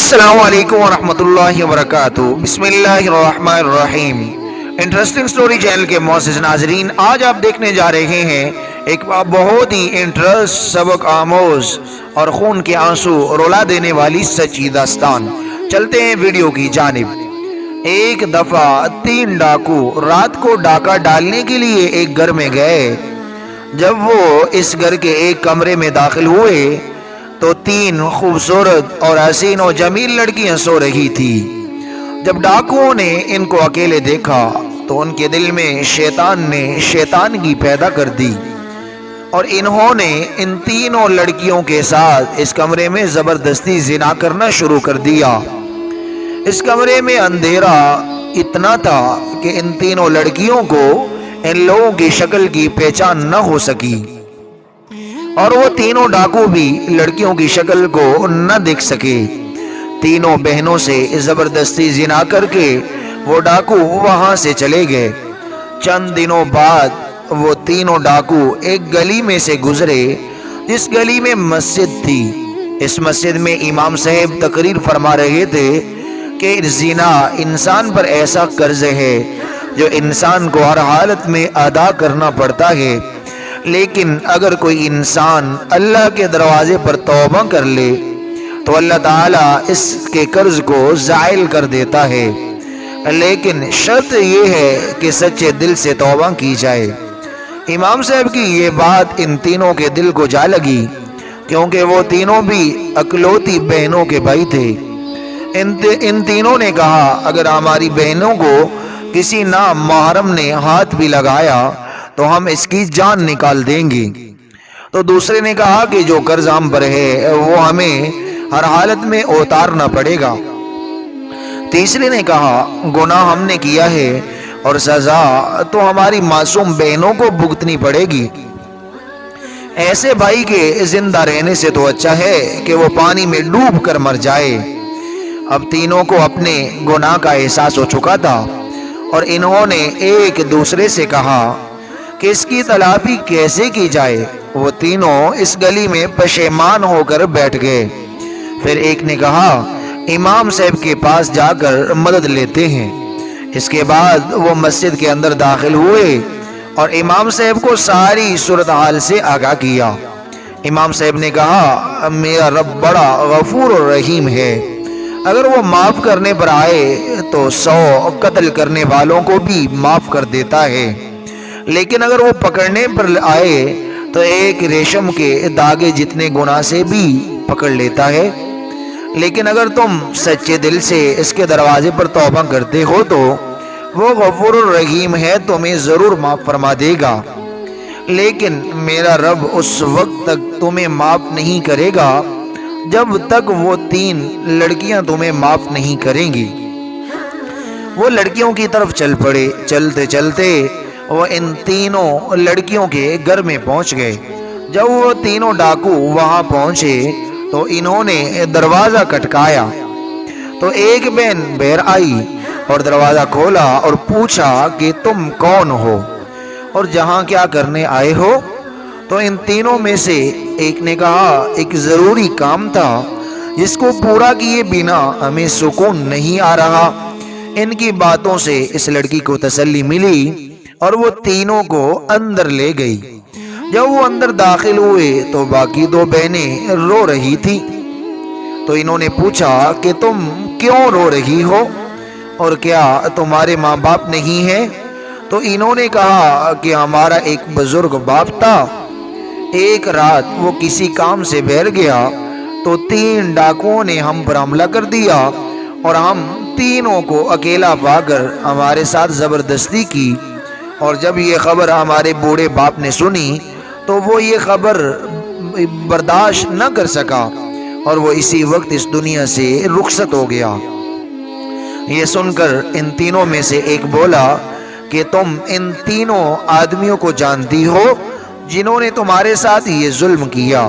السلام علیکم ورحمۃ اللہ وبرکاتہ۔ بسم اللہ الرحمن الرحیم۔ انٹرسٹنگ سٹوری چینل کے معزز ناظرین، آج آپ دیکھنے جا رہے ہیں ایک بہت ہی انٹرسٹ، سبق آموز اور خون کے آنسو رلا دینے والی سچی داستان۔ چلتے ہیں ویڈیو کی جانب۔ ایک دفعہ 3 ڈاکو رات کو ڈاکہ ڈالنے کے لیے ایک گھر میں گئے۔ جب وہ اس گھر کے ایک کمرے میں داخل ہوئے تو 3 خوبصورت اور حسین و جمیل لڑکیاں سو رہی تھی۔ جب ڈاکوؤں نے ان کو اکیلے دیکھا تو ان کے دل میں شیطان نے شیطانگی پیدا کر دی اور انہوں نے ان تینوں لڑکیوں کے ساتھ اس کمرے میں زبردستی زنا کرنا شروع کر دیا۔ اس کمرے میں اندھیرا اتنا تھا کہ ان تینوں لڑکیوں کو ان لوگوں کی شکل کی پہچان نہ ہو سکی، اور وہ تینوں ڈاکو بھی لڑکیوں کی شکل کو نہ دیکھ سکے۔ تینوں بہنوں سے زبردستی زنا کر کے وہ ڈاکو وہاں سے چلے گئے۔ چند دنوں بعد وہ تینوں ڈاکو ایک گلی میں سے گزرے جس گلی میں مسجد تھی۔ اس مسجد میں امام صاحب تقریر فرما رہے تھے کہ زنا انسان پر ایسا قرض ہے جو انسان کو ہر حالت میں ادا کرنا پڑتا ہے، لیکن اگر کوئی انسان اللہ کے دروازے پر توبہ کر لے تو اللہ تعالیٰ اس کے قرض کو زائل کر دیتا ہے، لیکن شرط یہ ہے کہ سچے دل سے توبہ کی جائے۔ امام صاحب کی یہ بات ان تینوں کے دل کو جا لگی، کیونکہ وہ تینوں بھی اکلوتی بہنوں کے بھائی تھے۔ ان تینوں نے کہا، اگر ہماری بہنوں کو کسی نامحرم نے ہاتھ بھی لگایا تو ہم اس کی جان نکال دیں گے۔ تو دوسرے نے کہا کہ جو قرض ہم پر ہے وہ ہمیں ہر حالت میں اتارنا پڑے گا۔ تیسرے نے کہا، گناہ ہم نے کیا ہے اور سزا تو ہماری معصوم بہنوں کو بھگتنی پڑے گی۔ ایسے بھائی کے زندہ رہنے سے تو اچھا ہے کہ وہ پانی میں ڈوب کر مر جائے۔ اب تینوں کو اپنے گناہ کا احساس ہو چکا تھا اور انہوں نے ایک دوسرے سے کہا کہ اس کی تلافی کیسے کی جائے۔ وہ تینوں اس گلی میں پشیمان ہو کر بیٹھ گئے۔ پھر ایک نے کہا، امام صاحب کے پاس جا کر مدد لیتے ہیں۔ اس کے بعد وہ مسجد کے اندر داخل ہوئے اور امام صاحب کو ساری صورتحال سے آگاہ کیا۔ امام صاحب نے کہا، میرا رب بڑا غفور و رحیم ہے، اگر وہ معاف کرنے پر آئے تو 100 قتل کرنے والوں کو بھی معاف کر دیتا ہے، لیکن اگر وہ پکڑنے پر آئے تو ایک ریشم کے داغے جتنے گناہ سے بھی پکڑ لیتا ہے۔ لیکن اگر تم سچے دل سے اس کے دروازے پر توبہ کرتے ہو تو وہ غفور الرحیم ہے، تمہیں ضرور معاف فرما دے گا، لیکن میرا رب اس وقت تک تمہیں معاف نہیں کرے گا جب تک وہ 3 لڑکیاں تمہیں معاف نہیں کریں گی۔ وہ لڑکیوں کی طرف چل پڑے۔ چلتے چلتے وہ ان تینوں لڑکیوں کے گھر میں پہنچ گئے۔ جب وہ تینوں ڈاکو وہاں پہنچے تو انہوں نے دروازہ کھٹکایا تو ایک بہن باہر آئی اور دروازہ کھولا اور پوچھا کہ تم کون ہو اور جہاں کیا کرنے آئے ہو؟ تو ان تینوں میں سے ایک نے کہا، ایک ضروری کام تھا جس کو پورا کیے بنا ہمیں سکون نہیں آ رہا۔ ان کی باتوں سے اس لڑکی کو تسلی ملی اور وہ تینوں کو اندر لے گئی۔ جب وہ اندر داخل ہوئے تو باقی 2 بہنیں رو رہی تھی، تو انہوں نے پوچھا کہ تم کیوں رو رہی ہو اور کیا تمہارے ماں باپ نہیں ہیں؟ تو انہوں نے کہا کہ ہمارا ایک بزرگ باپ تھا، ایک رات وہ کسی کام سے باہر گیا تو 3 ڈاکوؤں نے ہم پر حملہ کر دیا اور ہم تینوں کو اکیلا پا کر ہمارے ساتھ زبردستی کی، اور جب یہ خبر ہمارے بوڑھے باپ نے سنی تو وہ یہ خبر برداشت نہ کر سکا اور وہ اسی وقت اس دنیا سے رخصت ہو گیا۔ یہ سن کر ان تینوں میں سے ایک بولا کہ تم ان تینوں آدمیوں کو جانتی ہو جنہوں نے تمہارے ساتھ یہ ظلم کیا؟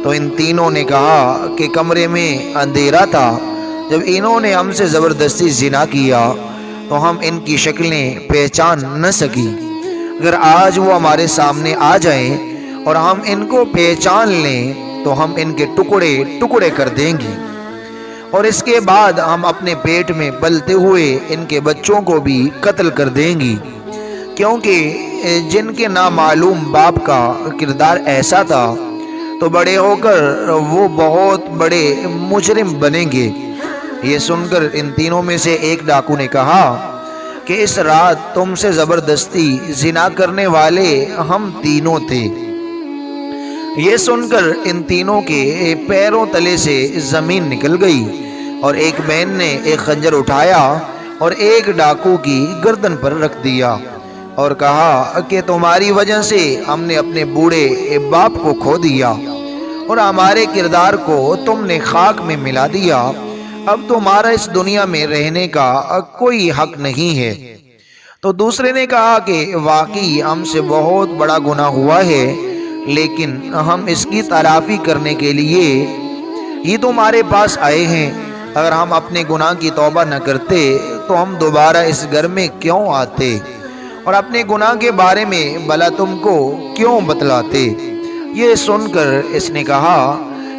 تو ان تینوں نے کہا کہ کمرے میں اندھیرا تھا، جب انہوں نے ہم سے زبردستی زنا کیا تو ہم ان کی شکلیں پہچان نہ سکی۔ اگر آج وہ ہمارے سامنے آ جائیں اور ہم ان کو پہچان لیں تو ہم ان کے ٹکڑے ٹکڑے کر دیں گے۔ اور اس کے بعد ہم اپنے پیٹ میں پلتے ہوئے ان کے بچوں کو بھی قتل کر دیں گی، کیونکہ جن کے نامعلوم باپ کا کردار ایسا تھا تو بڑے ہو کر وہ بہت بڑے مجرم بنیں گے۔ یہ سن کر ان تینوں میں سے ایک ڈاکو نے کہا کہ اس رات تم سے زبردستی زنا کرنے والے ہم تینوں تھے۔ یہ سن کر ان تینوں کے پیروں تلے سے زمین نکل گئی، اور ایک بہن نے ایک خنجر اٹھایا اور ایک ڈاکو کی گردن پر رکھ دیا اور کہا کہ تمہاری وجہ سے ہم نے اپنے بوڑھے باپ کو کھو دیا اور ہمارے کردار کو تم نے خاک میں ملا دیا، اب تمہارا اس دنیا میں رہنے کا کوئی حق نہیں ہے۔ تو دوسرے نے کہا کہ واقعی ہم سے بہت بڑا گناہ ہوا ہے، لیکن ہم اس کی تلافی کرنے کے لیے ہی تمہارے پاس آئے ہیں۔ اگر ہم اپنے گناہ کی توبہ نہ کرتے تو ہم دوبارہ اس گھر میں کیوں آتے اور اپنے گناہ کے بارے میں بھلا تم کو کیوں بتلاتے؟ یہ سن کر اس نے کہا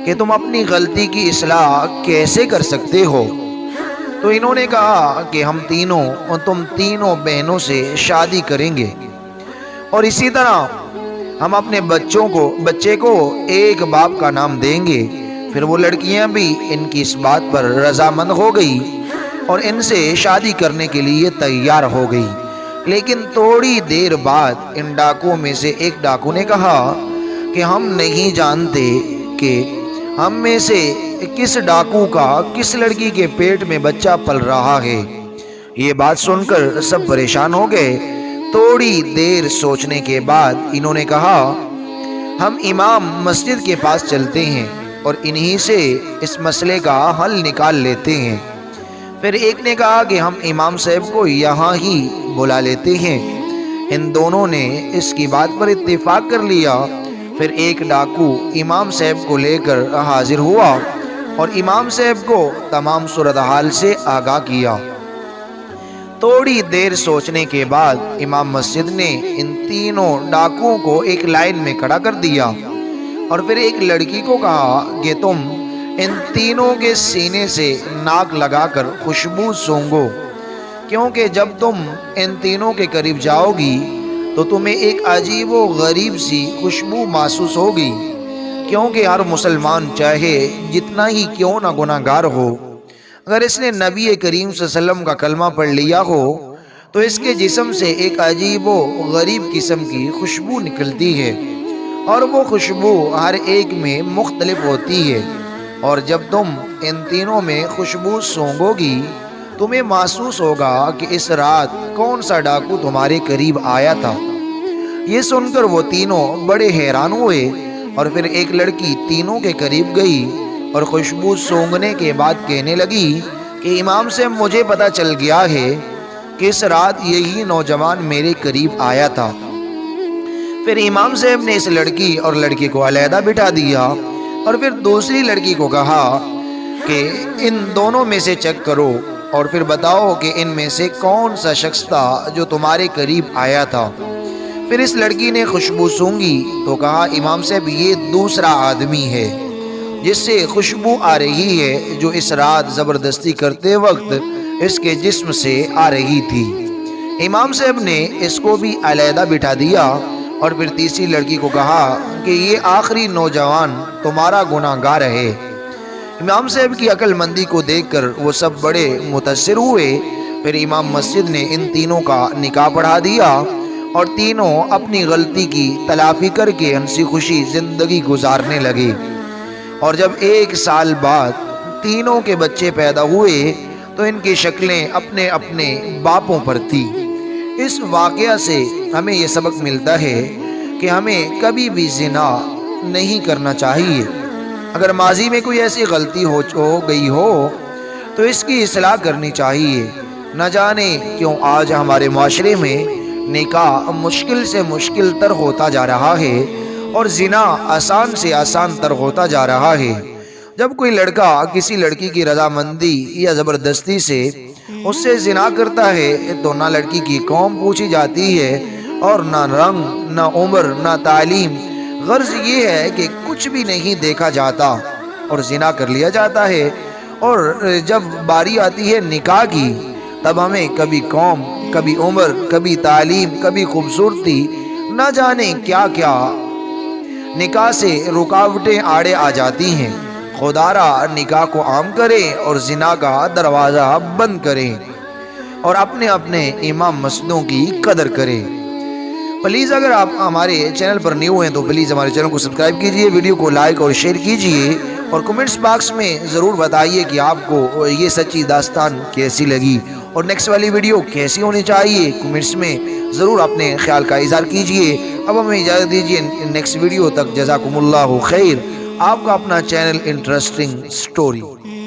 کہ تم اپنی غلطی کی اصلاح کیسے کر سکتے ہو؟ تو انہوں نے کہا کہ ہم تینوں تم تینوں بہنوں سے شادی کریں گے، اور اسی طرح ہم اپنے بچے کو ایک باپ کا نام دیں گے۔ پھر وہ لڑکیاں بھی ان کی اس بات پر رضامند ہو گئی اور ان سے شادی کرنے کے لیے تیار ہو گئی۔ لیکن تھوڑی دیر بعد ان ڈاکوؤں میں سے ایک ڈاکو نے کہا کہ ہم نہیں جانتے کہ ہم میں سے کس ڈاکو کا کس لڑکی کے پیٹ میں بچہ پل رہا ہے۔ یہ بات سن کر سب پریشان ہو گئے۔ تھوڑی دیر سوچنے کے بعد انہوں نے کہا ہم امام مسجد کے پاس چلتے ہیں اور انہی سے اس مسئلے کا حل نکال لیتے ہیں۔ پھر ایک نے کہا کہ ہم امام صاحب کو یہاں ہی بلا لیتے ہیں۔ ان دونوں نے اس کی بات پر اتفاق کر لیا۔ پھر ایک ڈاکو امام صاحب کو لے کر حاضر ہوا اور امام صاحب کو تمام صورتحال سے آگاہ کیا۔ تھوڑی دیر سوچنے کے بعد امام مسجد نے ان تینوں ڈاکوؤں کو ایک لائن میں کھڑا کر دیا اور پھر ایک لڑکی کو کہا کہ تم ان تینوں کے سینے سے ناک لگا کر خوشبو سونگو، کیونکہ جب تم ان تینوں کے قریب جاؤ گی تو تمہیں ایک عجیب و غریب سی خوشبو محسوس ہوگی، کیونکہ ہر مسلمان چاہے جتنا ہی کیوں نہ گناہ گار ہو، اگر اس نے نبی کریم صلی اللہ علیہ وسلم کا کلمہ پڑھ لیا ہو تو اس کے جسم سے ایک عجیب و غریب قسم کی خوشبو نکلتی ہے، اور وہ خوشبو ہر ایک میں مختلف ہوتی ہے، اور جب تم ان تینوں میں خوشبو سونگو گی تمہیں محسوس ہوگا کہ اس رات کون سا ڈاکو تمہارے قریب آیا تھا۔ یہ سن کر وہ تینوں بڑے حیران ہوئے، اور پھر ایک لڑکی تینوں کے قریب گئی اور خوشبو سونگنے کے بعد کہنے لگی کہ امام سے مجھے پتہ چل گیا ہے کہ اس رات یہی نوجوان میرے قریب آیا تھا۔ پھر امام صاحب نے اس لڑکی اور لڑکی کو علیحدہ بٹھا دیا اور پھر دوسری لڑکی کو کہا کہ ان دونوں میں سے چیک کرو اور پھر بتاؤ کہ ان میں سے کون سا شخص تھا جو تمہارے قریب آیا تھا۔ پھر اس لڑکی نے خوشبو سونگی تو کہا امام صاحب یہ دوسرا آدمی ہے جس سے خوشبو آ رہی ہے جو اس رات زبردستی کرتے وقت اس کے جسم سے آ رہی تھی۔ امام صاحب نے اس کو بھی علیحدہ بٹھا دیا اور پھر تیسری لڑکی کو کہا کہ یہ آخری نوجوان تمہارا گناہ گار ہے۔ امام صاحب کی عقل مندی کو دیکھ کر وہ سب بڑے متاثر ہوئے۔ پھر امام مسجد نے ان تینوں کا نکاح پڑھا دیا اور تینوں اپنی غلطی کی تلافی کر کے ہنسی خوشی زندگی گزارنے لگے۔ اور جب 1 سال بعد تینوں کے بچے پیدا ہوئے تو ان کی شکلیں اپنے اپنے باپوں پر تھی۔ اس واقعہ سے ہمیں یہ سبق ملتا ہے کہ ہمیں کبھی بھی زنا نہیں کرنا چاہیے۔ اگر ماضی میں کوئی ایسی غلطی ہو گئی ہو تو اس کی اصلاح کرنی چاہیے۔ نہ جانے کیوں آج ہمارے معاشرے میں نکاح مشکل سے مشکل تر ہوتا جا رہا ہے اور زنا آسان سے آسان تر ہوتا جا رہا ہے۔ جب کوئی لڑکا کسی لڑکی کی رضامندی یا زبردستی سے اس سے زنا کرتا ہے تو نہ لڑکی کی قوم پوچھی جاتی ہے اور نہ رنگ، نہ عمر، نہ تعلیم، غرض یہ ہے کہ کچھ بھی نہیں دیکھا جاتا اور زنا کر لیا جاتا ہے، اور جب باری آتی ہے نکاح کی تب ہمیں کبھی قوم، کبھی عمر، کبھی تعلیم، کبھی خوبصورتی، نہ جانے کیا کیا نکاح سے رکاوٹیں آڑے آ جاتی ہیں۔ خدا را نکاح کو عام کریں اور زنا کا دروازہ بند کریں اور اپنے اپنے امام مسجدوں کی قدر کریں۔ پلیز اگر آپ ہمارے چینل پر نیو ہیں تو پلیز ہمارے چینل کو سبسکرائب کیجئے، ویڈیو کو لائک اور شیئر کیجئے اور کمنٹس باکس میں ضرور بتائیے کہ آپ کو یہ سچی داستان کیسی لگی اور نیکسٹ والی ویڈیو کیسی ہونی چاہیے۔ کمنٹس میں ضرور اپنے خیال کا اظہار کیجئے۔ اب ہمیں اجازت دیجئے نیکسٹ ویڈیو تک، جزاکم اللہ خیر۔ آپ کا اپنا چینل انٹرسٹنگ سٹوری۔